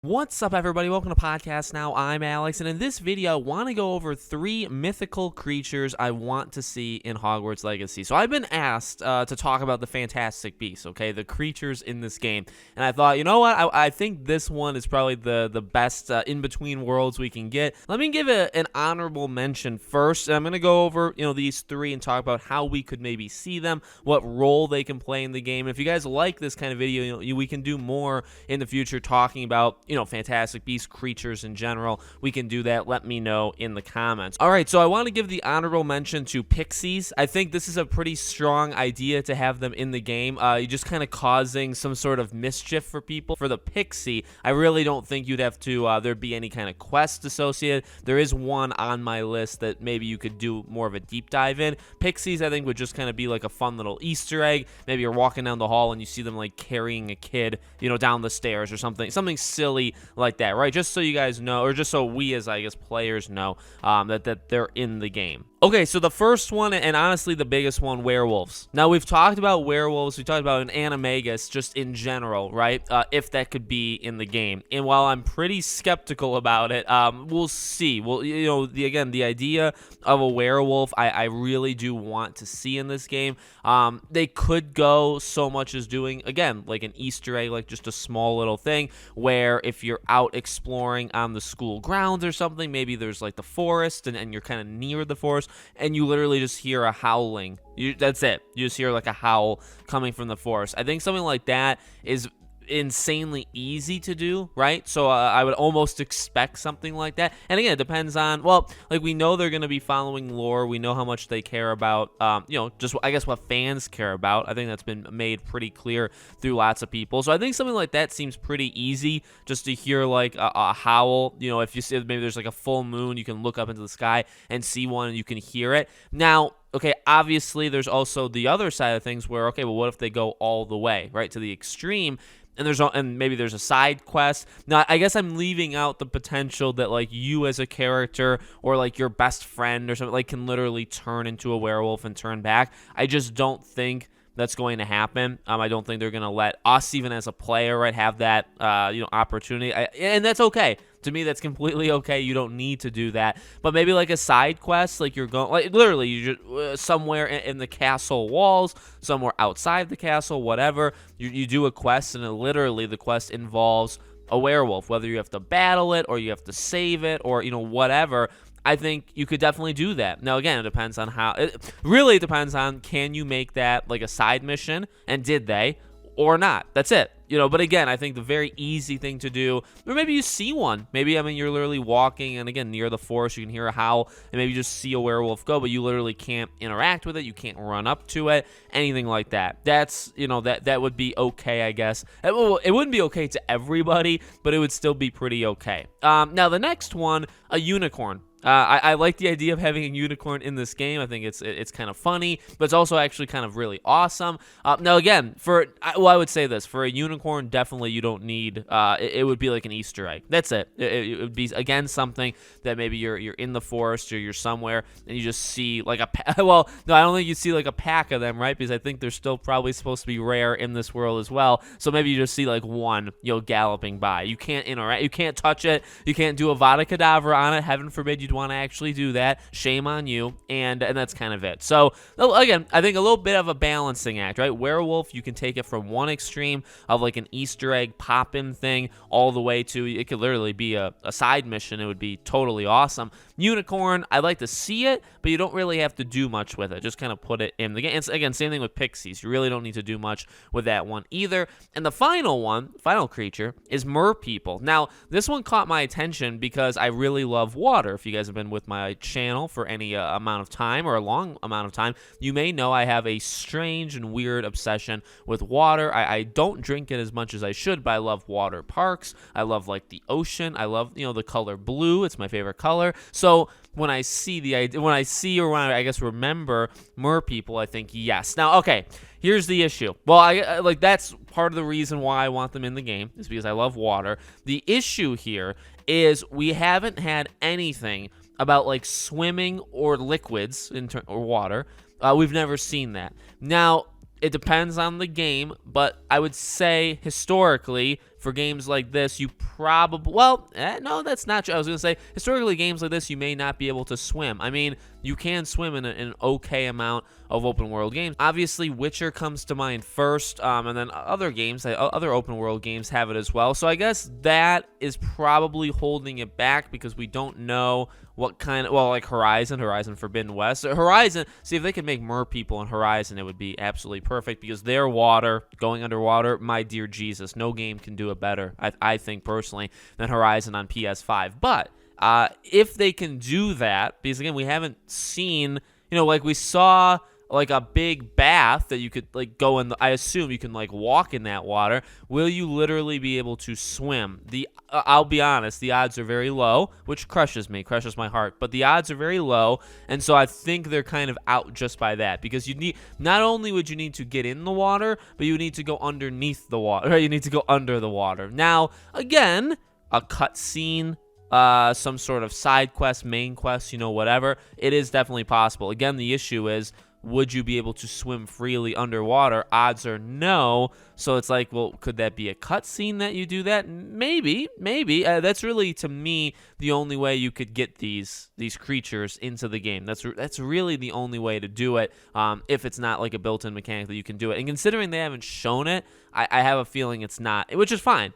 What's up, everybody? Welcome to Podcast Now. I'm Alex, and in this video, I want to go over 3 mythical creatures I want to see in Hogwarts Legacy. So I've been asked to talk about the Fantastic Beasts, okay, the creatures in this game, and I thought, you know what, I think this one is probably the best in-between worlds we can get. Let me give an honorable mention first, and I'm going to go over, these 3 and talk about how we could maybe see them, what role they can play in the game. And if you guys like this kind of video, we can do more in the future talking about Fantastic Beasts, creatures in general. We can do that. Let me know in the comments. All right, so I want to give the honorable mention to pixies. I think this is a pretty strong idea to have them in the game. You're just kind of causing some sort of mischief for people. For the pixie, I really don't think you'd have to, there'd be any kind of quest associated. There is one on my list that maybe you could do more of a deep dive in. Pixies, I think, would just kind of be like a fun little Easter egg. Maybe you're walking down the hall and you see them like carrying a kid, down the stairs or something silly like that, right? Just so you guys know, or just so we as, I guess, players know that they're in the game. Okay, so the first one, and honestly the biggest one, werewolves. Now, we've talked about werewolves, we talked about an animagus just in general, right? If that could be in the game. And while I'm pretty skeptical about it, we'll see. Well, the idea of a werewolf, I really do want to see in this game. They could go so much as doing, again, like an Easter egg, like just a small little thing, where if you're out exploring on the school grounds or something, maybe there's like the forest, and you're kind of near the forest, and you literally just hear a howling. That's it. You just hear like a howl coming from the forest. I think something like that is insanely easy to do, right? So I would almost expect something like that. And again, it depends on, well, like, we know they're going to be following lore. We know how much they care about, just, I guess, what fans care about. I think that's been made pretty clear through lots of people. So I think something like that seems pretty easy, just to hear like a howl. If you see maybe there's like a full moon, you can look up into the sky and see one and you can hear it. Now, okay, obviously there's also the other side of things where, okay, well, what if they go all the way, right, to the extreme? And maybe there's a side quest. Now, I guess I'm leaving out the potential that, like, you as a character or like your best friend or something, like, can literally turn into a werewolf and turn back. I just don't think that's going to happen. I don't think they're going to let us, even as a player, right, have that opportunity. And that's okay. To me, that's completely okay. You don't need to do that. But maybe like a side quest, like you're going, like, literally, you just somewhere in the castle walls, somewhere outside the castle, whatever. You do a quest, and literally the quest involves a werewolf. Whether you have to battle it or you have to save it or whatever. I think you could definitely do that. Now, again, it depends on how. It really depends on, can you make that like a side mission, and did they, or not? That's it. But again, I think the very easy thing to do, or maybe you see one. Maybe, you're literally walking, and again, near the forest, you can hear a howl, and maybe you just see a werewolf go, but you literally can't interact with it. You can't run up to it, anything like that. That's, that would be okay, I guess. Well, it wouldn't be okay to everybody, but it would still be pretty okay. Now, the next one, a unicorn. I like the idea of having a unicorn in this game. I think it's kind of funny, but it's also actually kind of really awesome. Now, again, I would say this. For a unicorn, definitely you don't need, it would be like an Easter egg. That's it. It would be, again, something that maybe you're in the forest or you're somewhere, and you just see like well, no, I don't think you see like a pack of them, right? Because I think they're still probably supposed to be rare in this world as well. So maybe you just see like one, galloping by. You can't interact. You can't touch it. You can't do a Vada Kedavra on it. Heaven forbid you want to actually do that. Shame on you. And that's kind of it. So again, I think a little bit of a balancing act, right? Werewolf, you can take it from one extreme of like an Easter egg pop-in thing all the way to, it could literally be a side mission. It would be totally awesome. Unicorn, I like to see it, but you don't really have to do much with it. Just kind of put it in the game. It's, again, same thing with pixies. You really don't need to do much with that one either. And the final creature is merpeople. Now, this one caught my attention because I really love water. If you guys have been with my channel for any amount of time, or a long amount of time, you may know I have a strange and weird obsession with water. I don't drink it as much as I should, but I love water parks. I love, like, the ocean. I love, the color blue. It's my favorite color. So when I see I guess remember merpeople, I think yes. Now, okay, here's the issue. Well, I that's part of the reason why I want them in the game, is because I love water. The issue here is we haven't had anything about like swimming or liquids or water. We've never seen that. Now, it depends on the game, but I would say historically, for games like this, you probably, well, no, that's not true. I was going to say, historically, games like this, you may not be able to swim. I mean, you can swim in an okay amount of open world games. Obviously, Witcher comes to mind first, and then other games, other open world games have it as well. So I guess that is probably holding it back because we don't know what kind of, well, like Horizon Forbidden West. Horizon, see, if they could make mer people in Horizon, it would be absolutely perfect because their water, going underwater, my dear Jesus, no game can do it better, I think personally, than Horizon on PS5. But if they can do that, because again, we haven't seen, like we saw like a big bath that you could like go in. I assume you can like walk in that water. Will you literally be able to swim? I'll be honest, the odds are very low, which crushes my heart. But the odds are very low, and so I think they're kind of out just by that because you need, not only would you need to get in the water, but you need to go underneath the water. You need to go under the water. Now, again, a cutscene, some sort of side quest, main quest, whatever. It is definitely possible. Again, the issue is, would you be able to swim freely underwater? Odds are no. So it's like, well, could that be a cutscene that you do that? Maybe. That's really, to me, the only way you could get these creatures into the game. That's really the only way to do it. If it's not like a built-in mechanic that you can do it. And considering they haven't shown it, I have a feeling it's not, which is fine.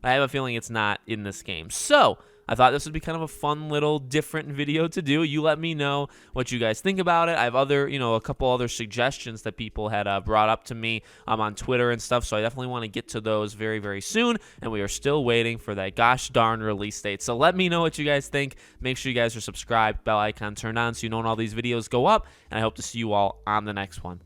I have a feeling it's not in this game. So I thought this would be kind of a fun little different video to do. You let me know what you guys think about it. I have a couple other suggestions that people had brought up to me on Twitter and stuff, so I definitely want to get to those very, very soon, and we are still waiting for that gosh darn release date. So let me know what you guys think. Make sure you guys are subscribed, bell icon turned on so you know when all these videos go up, and I hope to see you all on the next one.